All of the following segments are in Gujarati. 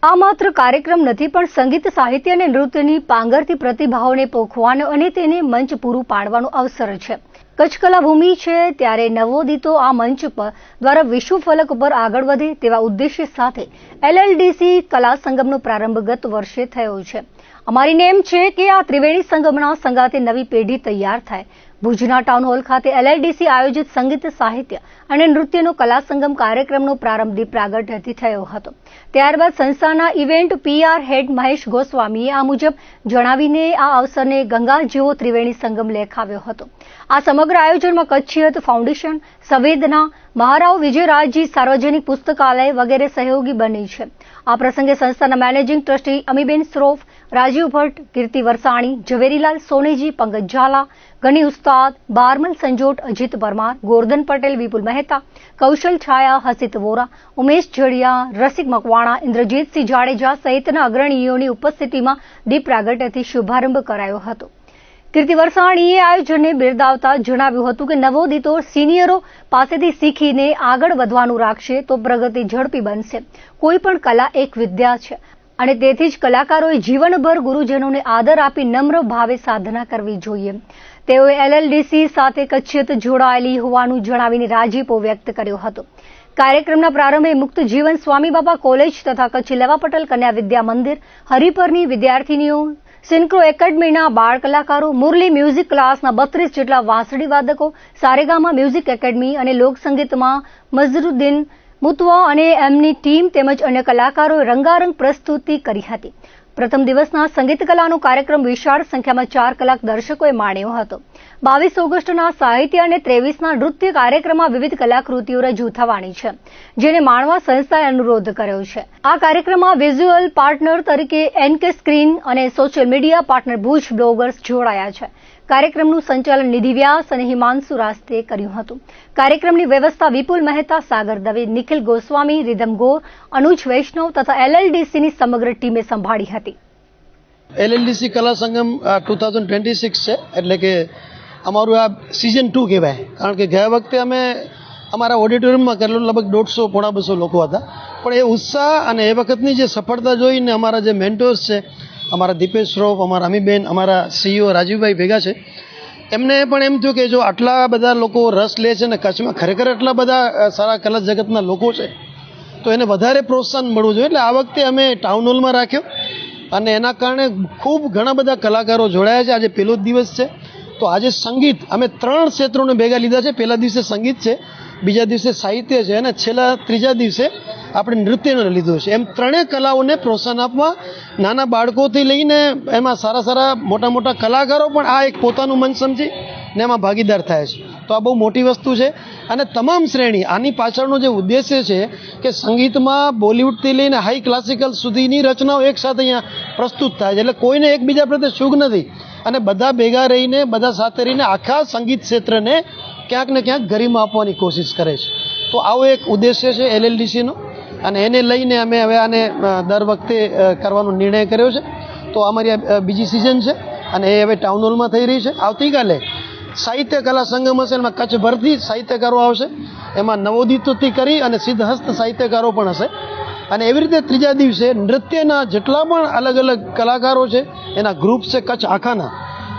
આ માત્ર કાર્યક્રમ નથી પણ સંગીત સાહિત્ય અને નૃત્યની પાંગરતી પ્રતિભાઓને પોખવાનો અને તેને મંચ પૂરું પાડવાનો અવસર છે. કચ્છ કલાભૂમિ છે ત્યારે નવોદિતો આ મંચ પર દ્વારા વિશ્વ ફલક પર આગળ વધે તેવા ઉદ્દેશ્ય સાથે LLDC કલા સંગમનો પ્રારંભ ગત વર્ષે થયો છે. અમારી નેમ છે કે આ ત્રિવેણી સંગમના સંગાતે નવી પેઢી તૈયાર થાય. ભુજના ટાઉન હોલ ખાતે LLDC આયોજિત સંગીત સાહિત્ય અને નૃત્યનો કલા સંગમ કાર્યક્રમનો પ્રારંભ દીપ પ્રાગટ્યથી થયો હતો. ત્યારબાદ સંસ્થાના ઇવેન્ટ PR હેડ મહેશ ગોસ્વામીએ આ મુજબ જણાવીને આ અવસરને ગંગા જેવો ત્રિવેણી સંગમ લેખાવ્યો હતો. આ સમગ્ર આયોજનમાં કચ્છિયત ફાઉન્ડેશન, સંવેદના, મહારાવ વિજયરાજજી સાર્વજનિક પુસ્તકાલય વગેરે સહયોગી બની છે. આ પ્રસંગે સંસ્થાના મેનેજિંગ ટ્રસ્ટી અમીબેન શ્રોફ, રાજીવ ભટ્ટ, કીર્તિ વરસાણી, ઝવેરીલાલ સોનેજી, પંકજ ઝાલા, ગની ઉસ્તાદ, બારમલ સંજોટ, અજીત પરમાર, ગોરધન પટેલ, વિપુલ મહેતા, કૌશલ છાયા, હસિત વોરા, ઉમેશ જડિયા, રસિક મકવાણા, ઇન્દ્રજીતસિંહ જાડેજા સહિતના અગ્રણીઓની ઉપસ્થિતિમાં દીપ પ્રાગટ્યથી શુભારંભ કરાયો હતો. કીર્તિ વરસાણીએ આયોજનને બિરદાવતા જણાવ્યું હતું કે નવોદિતો સિનિયરો પાસેથી શીખીને આગળ વધવાનું રાખશે તો પ્રગતિ ઝડપી બનશે. કોઈ પણ કલા એક વિદ્યા છે અને તેથી જ કલાકારોએ જીવનભર ગુરુજનોને આદર આપી નમ્ર ભાવે સાધના કરવી જોઈએ. તેઓએ LLDC સાથે કચ્છિયત જોડાયેલી હોવાનું જણાવીને રાજીપો વ્યક્ત કર્યો હતો. કાર્યક્રમના પ્રારંભે મુક્ત જીવન સ્વામી બાબા કોલેજ તથા કચ્છ લેવા પટેલ કન્યા વિદ્યા મંદિર, હરિપરની વિદ્યાર્થીનીઓ, સિન્ક્રો એકેડમીના બાળ કલાકારો, મુરલી મ્યુઝિક ક્લાસના 32 જેટલા વાંસળી વાદકો, સારેગામા મ્યુઝિક એકેડમી અને લોકસંગીતમાં મઝરુદ્દીન મુતવા અને એમની ટીમ તેમજ અન્ય કલાકારોએ રંગારંગ પ્રસ્તુતિ કરી હતી. પ્રથમ દિવસના સંગીત કલાનો કાર્યક્રમ વિશાળ સંખ્યામાં 4 કલાક દર્શકોએ માણ્યો હતો. 22 ઓગસ્ટના સાહિત્ય અને 23ના નૃત્ય કાર્યક્રમમાં વિવિધ કલાકૃતિઓ રજૂ થવાની છે, જેને માણવા સંસ્થાએ અનુરોધ કર્યો છે. આ કાર્યક્રમમાં વિઝ્યુઅલ પાર્ટનર તરીકે NK સ્ક્રીન અને social media partner Bhuj bloggers જોડાયા છે. કાર્યક્રમનું સંચાલન નિધિ વ્યાસ અને હિમાંશુ રાસ્તે કર્યું હતું. કાર્યક્રમની વ્યવસ્થા વિપુલ મહેતા, સાગર દવે, નિખિલ ગોસ્વામી, રિધમ ગોર, અનુજ વૈષ્ણવ તથા LLDCની સમગ્ર ટીમે સંભાળી હતી. LLDC કલા સંગમ 2026 છે, એટલે કે અમારું આ સિઝન 2 કહેવાય. કારણ કે ગયા વખતે અમે અમારા ઓડિટોરિયમમાં કરેલું લગભગ 150-250 લોકો હતા. પણ એ ઉત્સાહ અને એ વખતની જે સફળતા જોઈને અમારા જે મેન્ટોર્સ છે, અમારા દીપેશ શ્રોફ, અમારા અમીબેન, અમારા CEO રાજીવભાઈ ભેગા છે, એમને પણ એમ થયું કે જો આટલા બધા લોકો રસ લે છે ને કચ્છમાં ખરેખર આટલા બધા સારા કલા જગતના લોકો છે તો એને વધારે પ્રોત્સાહન મળવું જોઈએ. એટલે આ વખતે અમે ટાઉન હોલમાં રાખ્યો અને એના કારણે ખૂબ ઘણા બધા કલાકારો જોડાયા છે. આજે પહેલો જ દિવસ છે તો આજે સંગીત અમે 3 ક્ષેત્રોને ભેગા લીધા છે. પહેલા દિવસે સંગીત છે, બીજા દિવસે સાહિત્ય છે અને ત્રીજા દિવસે આપણે નૃત્યને લીધું છે. એમ 3 કલાઓને પ્રોત્સાહન આપવા નાના બાળકોથી લઈને એમાં સારા મોટા મોટા કલાકારો પણ આ એક પોતાનું મન સમજી ને એમાં ભાગીદાર થાય છે. તો આ બહુ મોટી વસ્તુ છે અને તમામ શ્રેણી આની પાછળનો જે ઉદ્દેશ્ય છે કે સંગીતમાં બોલિવૂડથી લઈને હાઈ ક્લાસિકલ સુધીની રચનાઓ એકસાથે અહીંયા પ્રસ્તુત થાય છે. એટલે કોઈને એકબીજા પ્રત્યે શુગ નથી અને બધા ભેગા રહીને બધા સાથે રહીને આખા સંગીત ક્ષેત્રને ક્યાંક ને ક્યાંક ગરિમા આપવાની કોશિશ કરે છે. તો આવો એક ઉદ્દેશ્ય છે LLDCનો અને એને લઈને અમે હવે આને દર વખતે કરવાનો નિર્ણય કર્યો છે. તો અમારી આ બીજી સિઝન છે અને એ હવે ટાઉન હોલમાં થઈ રહી છે. આવતીકાલે સાહિત્ય કલા સંગમ હશે, એમાં કચ્છભરથી સાહિત્યકારો આવશે, એમાં નવોદિતોથી કરી અને સિદ્ધહસ્ત સાહિત્યકારો પણ હશે. અને એવી રીતે ત્રીજા દિવસે નૃત્યના જેટલા પણ અલગ અલગ કલાકારો છે એના ગ્રુપ છે કચ્છ આખાના,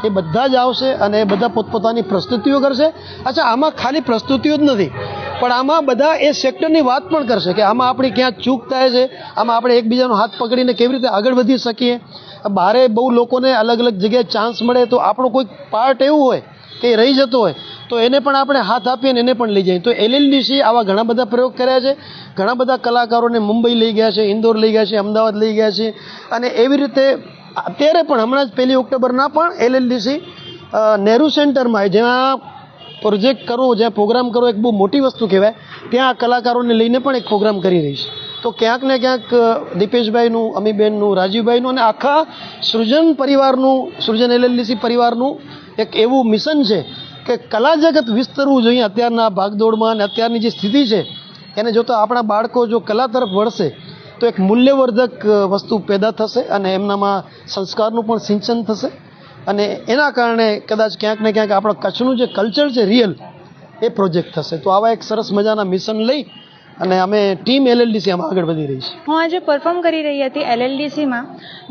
એ બધા જ આવશે અને એ બધા પોતપોતાની પ્રસ્તુતિઓ કરશે. અચ્છા, આમાં ખાલી પ્રસ્તુતિઓ જ નથી પણ આમાં બધા એ સેક્ટરની વાત પણ કરશે કે આમાં આપણી ક્યાં ચૂક થાય છે, આમાં આપણે એકબીજાનો હાથ પકડીને કેવી રીતે આગળ વધી શકીએ. બહારે બહુ લોકોને અલગ અલગ જગ્યાએ ચાન્સ મળે તો આપણો કોઈ પાર્ટ એવું હોય કે રહી જતો હોય તો એને પણ આપણે હાથ આપીએ ને એને પણ લઈ જઈએ. તો LLDC આવા ઘણા બધા પ્રયોગ કર્યા છે. ઘણા બધા કલાકારોને મુંબઈ લઈ ગયા છે, ઇન્દોર લઈ ગયા છે, અમદાવાદ લઈ ગયા છે અને એવી રીતે અત્યારે પણ હમણાં જ 1 ઓક્ટોબરના પણ LLDC નહેરુ સેન્ટરમાં જ્યાં પ્રોજેક્ટ કરવો, જ્યાં પ્રોગ્રામ કરવો એક બહુ મોટી વસ્તુ કહેવાય, ત્યાં આ કલાકારોને લઈને પણ એક પ્રોગ્રામ કરી રહી છે. તો ક્યાંક ને ક્યાંક દીપેશભાઈનું, અમીબેનનું, રાજીવભાઈનું અને આખા સૃજન પરિવારનું, સૃજન LLDC પરિવારનું એક એવું મિશન છે કે કલા જગત વિસ્તરવું જોઈએ. અત્યારના ભાગદોડમાં અને અત્યારની જે સ્થિતિ છે એને જોતાં આપણા બાળકો જો કલા તરફ વળશે તો એક મૂલ્યવર્ધક વસ્તુ પેદા થશે અને એમનામાં સંસ્કારનું પણ સિંચન થશે અને એના કારણે કદાચ ક્યાંક ને ક્યાંક આપણા કચ્છનું જે કલ્ચર છે રિયલ, એ પ્રોજેક્ટ થશે. તો આવા એક સરસ મજાના મિશન લઈ અને અમે ટીમ એલએલડીસી આમાં આગળ વધી રહી છે. હું આજે પરફોર્મ કરી રહી હતી એલએલડીસીમાં,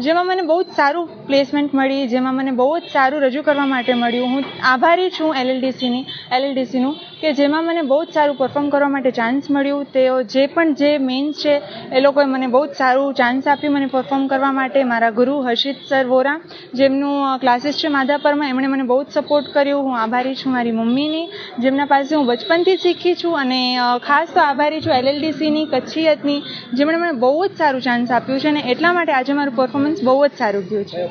જેમાં મને બહુ જ સારું પ્લેસમેન્ટ મળી, જેમાં મને બહુ જ સારું રજૂ કરવા માટે મળ્યું. હું આભારી છું એલએલડીસીનું કે જેમાં મને બહુ જ સારું પરફોર્મ કરવા માટે ચાન્સ મળ્યું. તેઓ જે મેન્સ છે એ લોકોએ મને બહુ જ સારું ચાન્સ આપ્યું મને પરફોર્મ કરવા માટે. મારા ગુરુ હર્ષિત સર વોરા, જેમનું ક્લાસીસ છે માધાપરમાં, એમણે મને બહુ જ સપોર્ટ કર્યું. હું આભારી છું મારી મમ્મીની, જેમના પાસે હું બચપનથી શીખી છું, અને ખાસ તો આભારી છું એલએલડીસીની કચ્છિયતની, જેમણે મને બહુ જ સારું ચાન્સ આપ્યું છે, અને એટલા માટે આજે મારું પરફોર્મન્સ બહુ જ સારું ગયું છે.